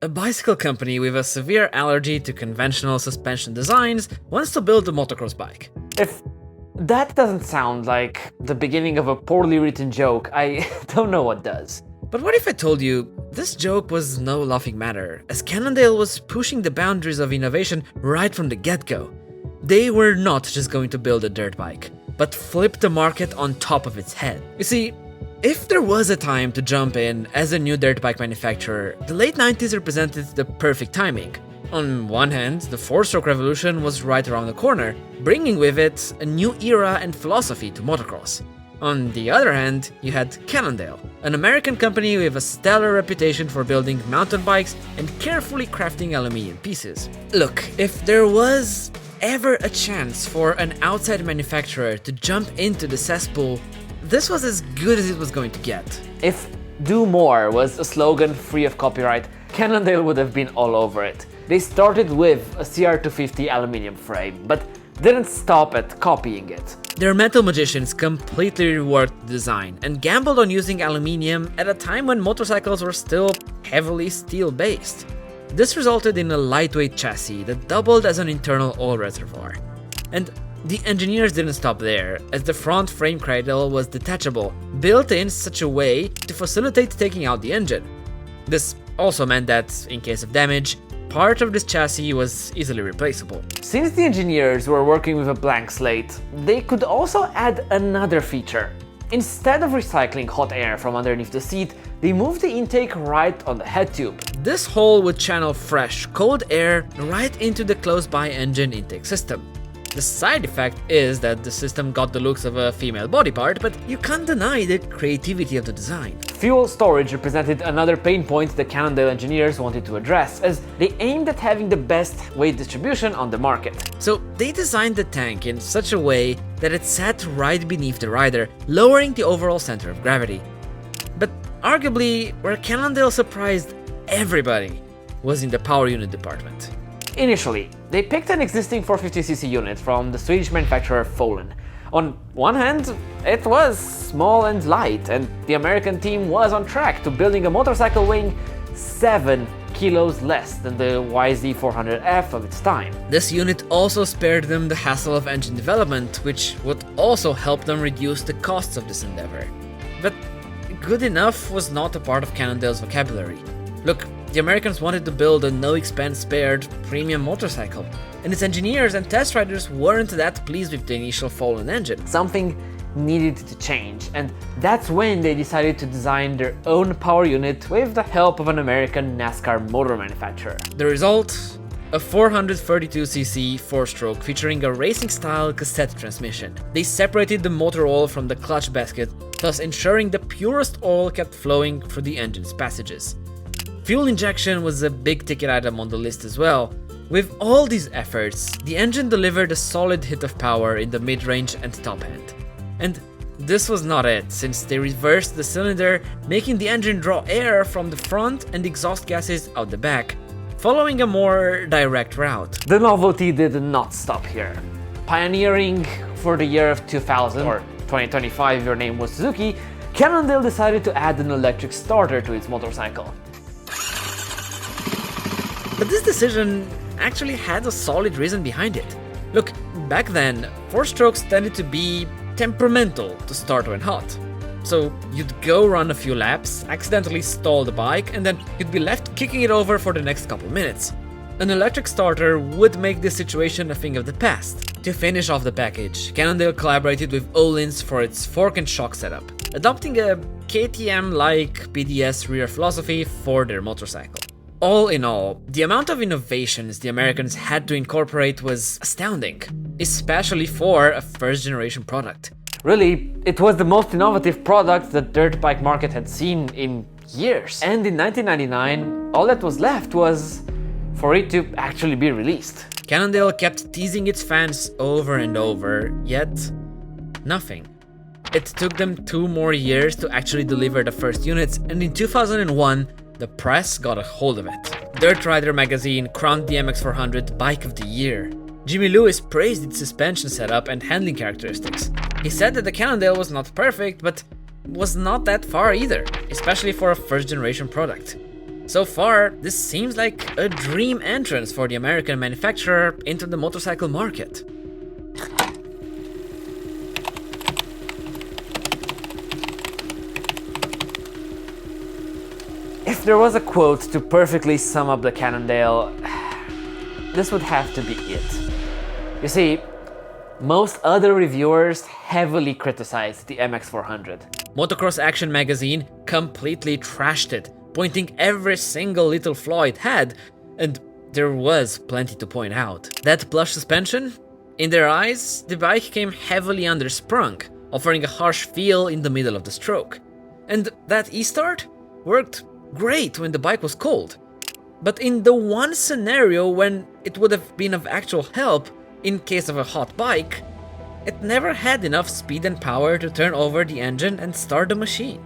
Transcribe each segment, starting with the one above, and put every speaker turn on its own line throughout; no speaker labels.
A bicycle company with a severe allergy to conventional suspension designs wants to build a motocross bike.
If that doesn't sound like the beginning of a poorly written joke, I don't know what does.
But what if I told you this joke was no laughing matter, as Cannondale was pushing the boundaries of innovation right from the get-go? They were not just going to build a dirt bike, but flip the market on top of its head. You see, if there was a time to jump in as a new dirt bike manufacturer, the late 90s represented the perfect timing. On one hand, the four-stroke revolution was right around the corner, bringing with it a new era and philosophy to motocross. On the other hand, you had Cannondale, an American company with a stellar reputation for building mountain bikes and carefully crafting aluminium pieces. Look, if there was ever a chance for an outside manufacturer to jump into the cesspool, this was as good as it was going to get.
If "do more" was a slogan free of copyright, Cannondale would have been all over it. They started with a CR250 aluminium frame, but didn't stop at copying it.
Their metal magicians completely reworked the design and gambled on using aluminium at a time when motorcycles were still heavily steel-based. This resulted in a lightweight chassis that doubled as an internal oil reservoir. And the engineers didn't stop there, as the front frame cradle was detachable, built in such a way to facilitate taking out the engine. This also meant that, in case of damage, part of this chassis was easily replaceable.
Since the engineers were working with a blank slate, they could also add another feature. Instead of recycling hot air from underneath the seat, they moved the intake right on the head tube.
This hole would channel fresh, cold air right into the close-by engine intake system. The side effect is that the system got the looks of a female body part, but you can't deny the creativity of the design.
Fuel storage represented another pain point the Cannondale engineers wanted to address, as they aimed at having the best weight distribution on the market.
So they designed the tank in such a way that it sat right beneath the rider, lowering the overall center of gravity. But arguably, where Cannondale surprised everybody was in the power unit department.
Initially, they picked an existing 450cc unit from the Swedish manufacturer Fohlen. On one hand, it was small and light, and the American team was on track to building a motorcycle weighing 7 kilos less than the YZ400F of its time.
This unit also spared them the hassle of engine development, which would also help them reduce the costs of this endeavor. But good enough was not a part of Cannondale's vocabulary. Look, the Americans wanted to build a no-expense-spared premium motorcycle, and its engineers and test riders weren't that pleased with the initial Fohlen engine.
Something needed to change, and that's when they decided to design their own power unit with the help of an American NASCAR motor manufacturer.
The result? A 432cc four-stroke featuring a racing-style cassette transmission. They separated the motor oil from the clutch basket, thus ensuring the purest oil kept flowing through the engine's passages. Fuel injection was a big-ticket item on the list as well. With all these efforts, the engine delivered a solid hit of power in the mid-range and top end. And this was not it, since they reversed the cylinder, making the engine draw air from the front and exhaust gases out the back, following a more direct route.
The novelty did not stop here. Pioneering for the year of 2000, or 2025 if your name was Suzuki, Cannondale decided to add an electric starter to its motorcycle.
But this decision actually had a solid reason behind it. Look, back then, four-strokes tended to be temperamental to start when hot. So you'd go run a few laps, accidentally stall the bike, and then you'd be left kicking it over for the next couple minutes. An electric starter would make this situation a thing of the past. To finish off the package, Cannondale collaborated with Öhlins for its fork and shock setup, adopting a KTM-like PDS rear philosophy for their motorcycle. All in all, the amount of innovations the Americans had to incorporate was astounding, especially for a first-generation product.
Really, it was the most innovative product the dirt bike market had seen in years. And in 1999, all that was left was for it to actually be released.
Cannondale kept teasing its fans over and over, yet nothing. It took them 2 more years to actually deliver the first units, and in 2001, the press got a hold of it. Dirt Rider magazine crowned the MX400 Bike of the Year. Jimmy Lewis praised its suspension setup and handling characteristics. He said that the Cannondale was not perfect, but was not that far either, especially for a first-generation product. So far, this seems like a dream entrance for the American manufacturer into the motorcycle market.
If there was a quote to perfectly sum up the Cannondale, this would have to be it. You see, most other reviewers heavily criticized the MX400.
Motocross Action magazine completely trashed it, pointing every single little flaw it had, and there was plenty to point out. That plush suspension? In their eyes, the bike came heavily undersprung, offering a harsh feel in the middle of the stroke. And that e-start worked great when the bike was cold. But in the one scenario when it would have been of actual help in case of a hot bike, it never had enough speed and power to turn over the engine and start the machine.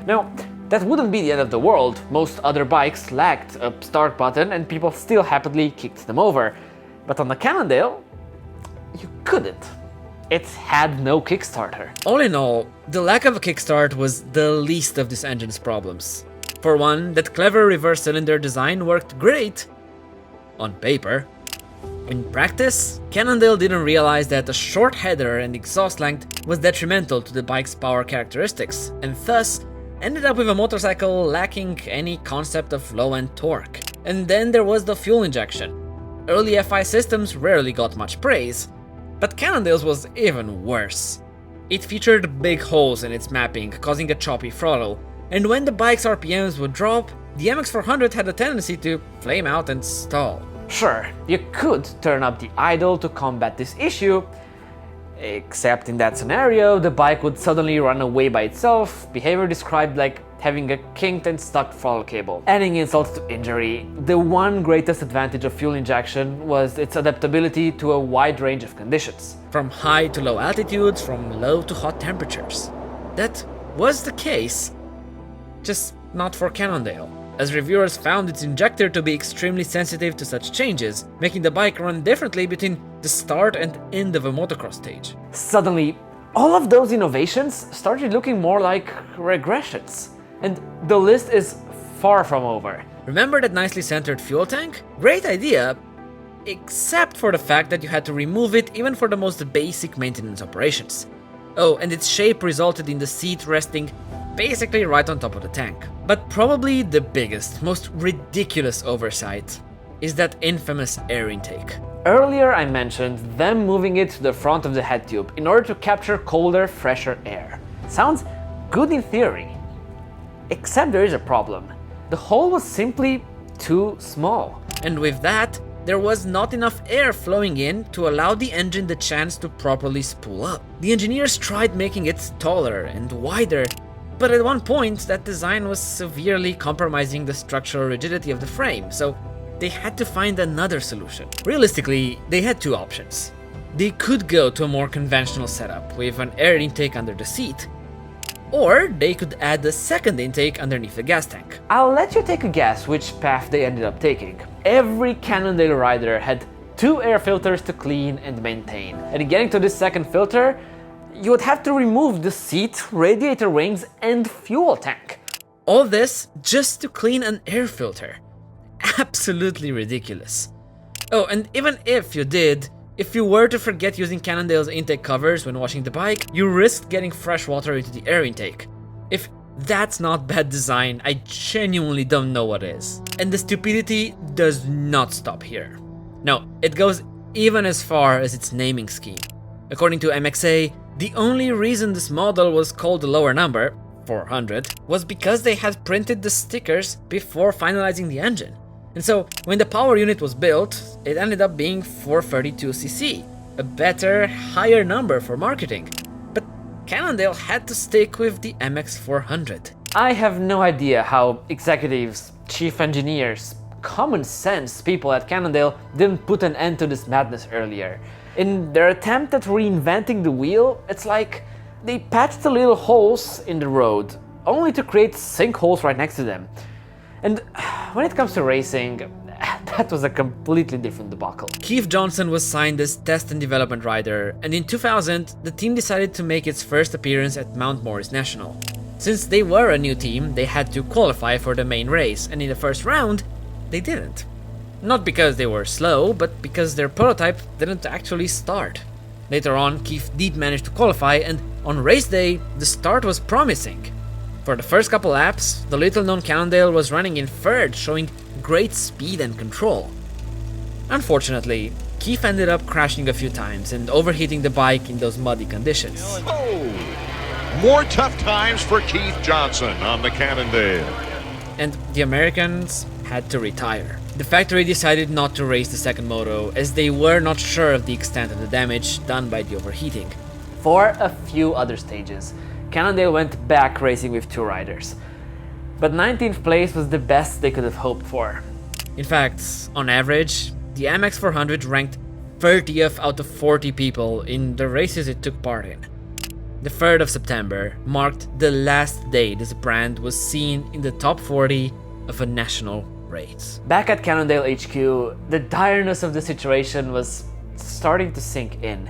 Now, that wouldn't be the end of the world. Most other bikes lacked a start button and people still happily kicked them over. But on the Cannondale, you couldn't. It had no Kickstarter.
All in all, the lack of a kickstart was the least of this engine's problems. For one, that clever reverse cylinder design worked great on paper. In practice, Cannondale didn't realize that a short header and exhaust length was detrimental to the bike's power characteristics, and thus ended up with a motorcycle lacking any concept of low-end torque. And then there was the fuel injection. Early FI systems rarely got much praise, but Cannondale's was even worse. It featured big holes in its mapping, causing a choppy throttle, and when the bike's RPMs would drop, the MX400 had a tendency to flame out and stall.
Sure, you could turn up the idle to combat this issue, except in that scenario, the bike would suddenly run away by itself, behavior described like having a kinked and stuck throttle cable. Adding insult to injury, the one greatest advantage of fuel injection was its adaptability to a wide range of conditions.
From high to low altitudes, from low to hot temperatures. That was the case, just not for Cannondale, as reviewers found its injector to be extremely sensitive to such changes, making the bike run differently between the start and end of a motocross stage.
Suddenly, all of those innovations started looking more like regressions. And the list is far from over.
Remember that nicely centered fuel tank? Great idea, except for the fact that you had to remove it even for the most basic maintenance operations. Oh, and its shape resulted in the seat resting basically right on top of the tank. But probably the biggest, most ridiculous oversight is that infamous air intake.
Earlier I mentioned them moving it to the front of the head tube in order to capture colder, fresher air. Sounds good in theory. Except there is a problem. The hole was simply too small.
And with that, there was not enough air flowing in to allow the engine the chance to properly spool up. The engineers tried making it taller and wider, but at one point that design was severely compromising the structural rigidity of the frame, so they had to find another solution. Realistically, they had two options. They could go to a more conventional setup with an air intake under the seat, or they could add a second intake underneath the gas tank.
I'll let you take a guess which path they ended up taking. Every Cannondale rider had two air filters to clean and maintain, and in getting to this second filter, you would have to remove the seat, radiator rings, and fuel tank.
All this just to clean an air filter. Absolutely ridiculous. Oh, and even if you did, if you were to forget using Cannondale's intake covers when washing the bike, you risked getting fresh water into the air intake. If that's not bad design, I genuinely don't know what is. And the stupidity does not stop here. No, it goes even as far as its naming scheme. According to MXA, the only reason this model was called the lower number, 400, was because they had printed the stickers before finalizing the engine. And so, when the power unit was built, it ended up being 432cc, a better, higher number for marketing. But Cannondale had to stick with the MX400.
I have no idea how executives, chief engineers, common sense people at Cannondale didn't put an end to this madness earlier. In their attempt at reinventing the wheel, it's like they patched the little holes in the road, only to create sinkholes right next to them. And when it comes to racing, that was a completely different debacle.
Keith Johnson was signed as test and development rider, and in 2000, the team decided to make its first appearance at Mount Morris National. Since they were a new team, they had to qualify for the main race, and in the first round, they didn't. Not because they were slow, but because their prototype didn't actually start. Later on, Keith did manage to qualify, and on race day, the start was promising. For the first couple laps, the little-known Cannondale was running in third, showing great speed and control. Unfortunately, Keith ended up crashing a few times and overheating the bike in those muddy conditions.
Oh, more tough times for Keith Johnson on the Cannondale.
And the Americans had to retire. The factory decided not to race the second moto, as they were not sure of the extent of the damage done by the overheating.
For a few other stages, Cannondale went back racing with 2 riders. But 19th place was the best they could have hoped for.
In fact, on average, the MX400 ranked 30th out of 40 people in the races it took part in. The 3rd of September marked the last day this brand was seen in the top 40 of a national race.
Back at Cannondale HQ, the direness of the situation was starting to sink in.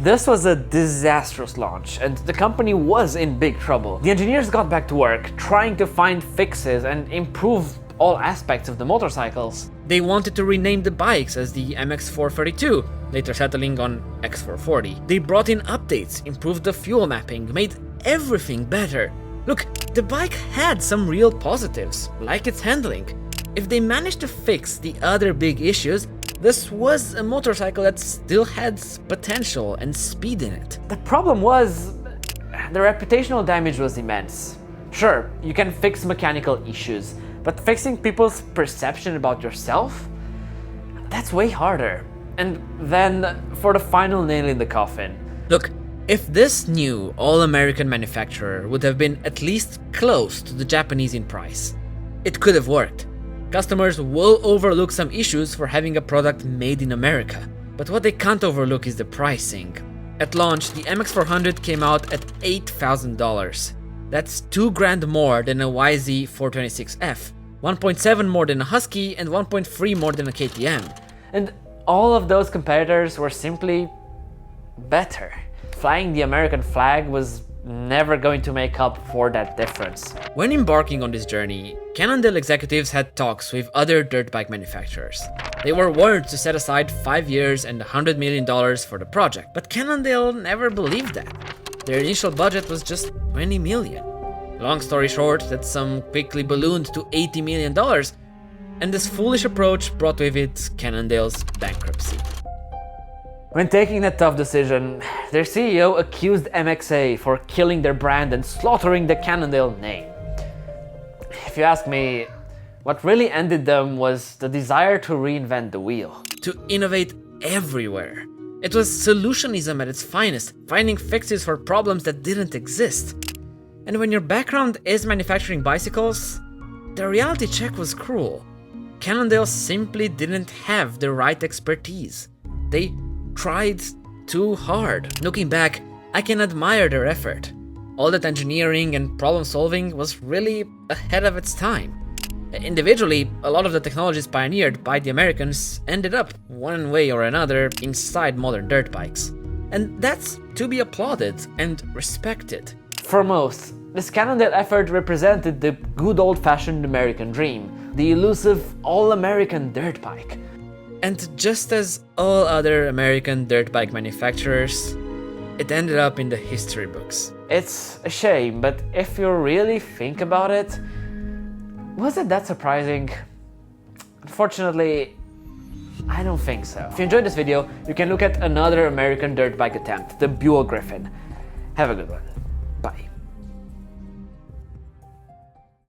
This was a disastrous launch, and the company was in big trouble. The engineers got back to work, trying to find fixes and improve all aspects of the motorcycles.
They wanted to rename the bikes as the MX432, later settling on X440. They brought in updates, improved the fuel mapping, made everything better. Look, the bike had some real positives, like its handling. If they managed to fix the other big issues, this was a motorcycle that still had potential and speed in it.
The problem was, the reputational damage was immense. Sure, you can fix mechanical issues, but fixing people's perception about yourself? That's way harder. And then, for the final nail in the coffin.
Look, if this new all-American manufacturer would have been at least close to the Japanese in price, it could have worked. Customers will overlook some issues for having a product made in America, but what they can't overlook is the pricing. At launch, the MX400 came out at $8,000. That's $2,000 more than a YZ426F, 1.7 more than a Husky, and 1.3 more than a KTM.
And all of those competitors were simply better. Flying the American flag was never going to make up for that difference.
When embarking on this journey, Cannondale executives had talks with other dirt bike manufacturers. They were warned to set aside 5 years and $100 million for the project, but Cannondale never believed that. Their initial budget was just $20 million. Long story short, that sum quickly ballooned to $80 million, and this foolish approach brought with it Cannondale's bankruptcy.
When taking that tough decision, their CEO accused MXA for killing their brand and slaughtering the Cannondale name. If you ask me, what really ended them was the desire to reinvent the wheel.
To innovate everywhere. It was solutionism at its finest, finding fixes for problems that didn't exist. And when your background is manufacturing bicycles, the reality check was cruel. Cannondale simply didn't have the right expertise. They tried too hard. Looking back, I can admire their effort. All that engineering and problem solving was really ahead of its time. Individually, a lot of the technologies pioneered by the Americans ended up, one way or another, inside modern dirt bikes. And that's to be applauded and respected.
For most, this Cannondale effort represented the good old-fashioned American dream, the elusive all-American dirt bike.
And just as all other American dirt bike manufacturers, it ended up in the history books.
It's a shame, but if you really think about it, was it that surprising? Unfortunately, I don't think so. If you enjoyed this video, you can look at another American dirt bike attempt, the Buell Griffin. Have a good one.